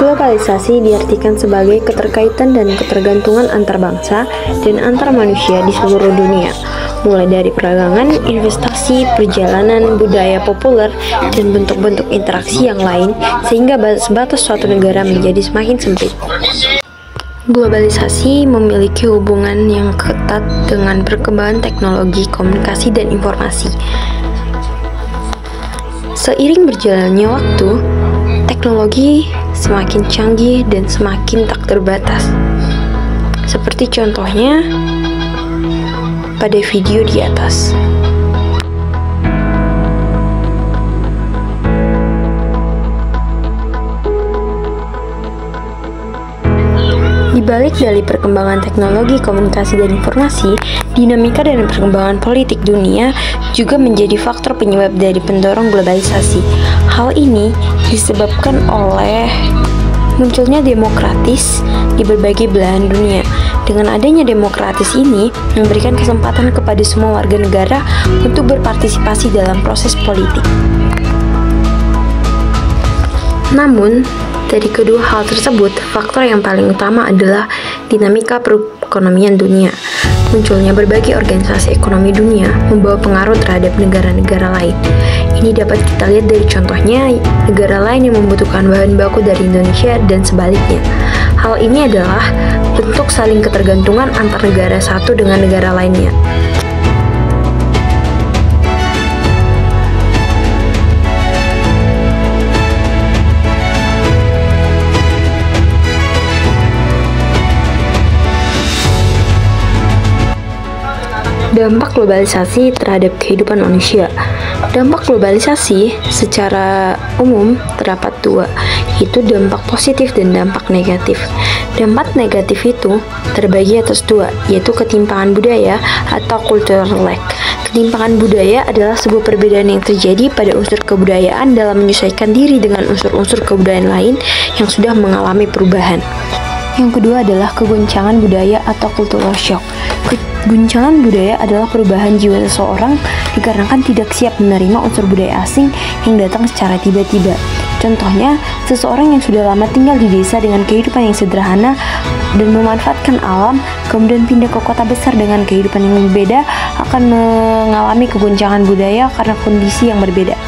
Globalisasi diartikan sebagai keterkaitan dan ketergantungan antar bangsa dan antar manusia di seluruh dunia, mulai dari perdagangan, investasi, perjalanan, budaya populer, dan bentuk-bentuk interaksi yang lain, sehingga batas-batas suatu negara menjadi semakin sempit. Globalisasi memiliki hubungan yang ketat dengan perkembangan teknologi, komunikasi, dan informasi. Seiring berjalannya waktu, teknologi semakin canggih dan semakin tak terbatas. Seperti contohnya pada video di atas. Di balik dari perkembangan teknologi, komunikasi, dan informasi, dinamika dan perkembangan politik dunia juga menjadi faktor penyebab dari pendorong globalisasi. Hal ini disebabkan oleh munculnya demokratis di berbagai belahan dunia. Dengan adanya demokratis ini, memberikan kesempatan kepada semua warga negara untuk berpartisipasi dalam proses politik. Namun, dari kedua hal tersebut, faktor yang paling utama adalah dinamika perekonomian dunia. Munculnya berbagai organisasi ekonomi dunia membawa pengaruh terhadap negara-negara lain. Ini dapat kita lihat dari contohnya negara lain yang membutuhkan bahan baku dari Indonesia dan sebaliknya. Hal ini adalah bentuk saling ketergantungan antar negara satu dengan negara lainnya. Dampak globalisasi terhadap kehidupan manusia. Dampak globalisasi secara umum terdapat dua, yaitu dampak positif dan dampak negatif. Dampak negatif itu terbagi atas dua, yaitu ketimpangan budaya atau cultural lag. Ketimpangan budaya adalah sebuah perbedaan yang terjadi pada unsur kebudayaan dalam menyesuaikan diri dengan unsur-unsur kebudayaan lain yang sudah mengalami perubahan. Yang kedua adalah kegoncangan budaya atau cultural shock. Guncangan budaya adalah perubahan jiwa seseorang dikarenakan tidak siap menerima unsur budaya asing yang datang secara tiba-tiba. Contohnya, seseorang yang sudah lama tinggal di desa dengan kehidupan yang sederhana dan memanfaatkan alam, kemudian pindah ke kota besar dengan kehidupan yang berbeda, akan mengalami kegoncangan budaya karena kondisi yang berbeda.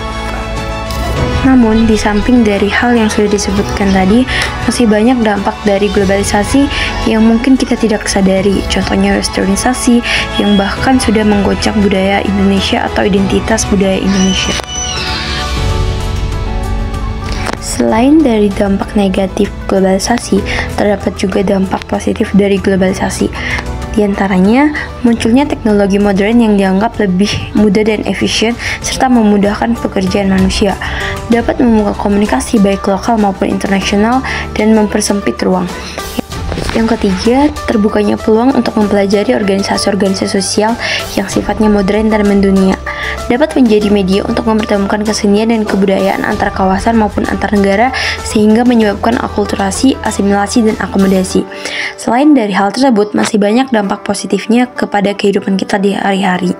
Namun, di samping dari hal yang sudah disebutkan tadi, masih banyak dampak dari globalisasi yang mungkin kita tidak sadari. Contohnya westernisasi yang bahkan sudah menggoncang budaya Indonesia atau identitas budaya Indonesia. Selain dari dampak negatif globalisasi, terdapat juga dampak positif dari globalisasi. Di antaranya, munculnya teknologi modern yang dianggap lebih mudah dan efisien serta memudahkan pekerjaan manusia, dapat membuka komunikasi baik lokal maupun internasional dan mempersempit ruang. Yang ketiga, terbukanya peluang untuk mempelajari organisasi-organisasi sosial yang sifatnya modern dan mendunia, dapat menjadi media untuk mempertemukan kesenian dan kebudayaan antar kawasan maupun antar negara sehingga menyebabkan akulturasi, asimilasi, dan akomodasi. Selain dari hal tersebut, masih banyak dampak positifnya kepada kehidupan kita di hari-hari.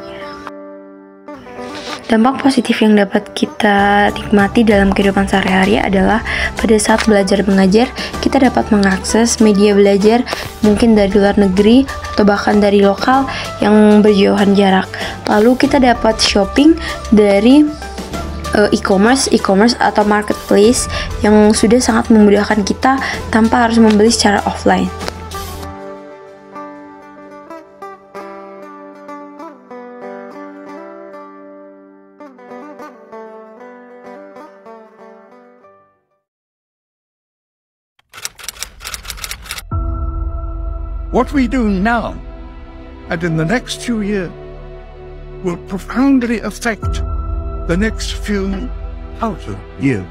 Dampak positif yang dapat kita nikmati dalam kehidupan sehari-hari adalah pada saat belajar mengajar, kita dapat mengakses media belajar mungkin dari luar negeri atau bahkan dari lokal yang berjauhan jarak. Lalu kita dapat shopping dari e-commerce atau marketplace yang sudah sangat memudahkan kita tanpa harus membeli secara offline. What we do now and in the next few years will profoundly affect the next few thousand years.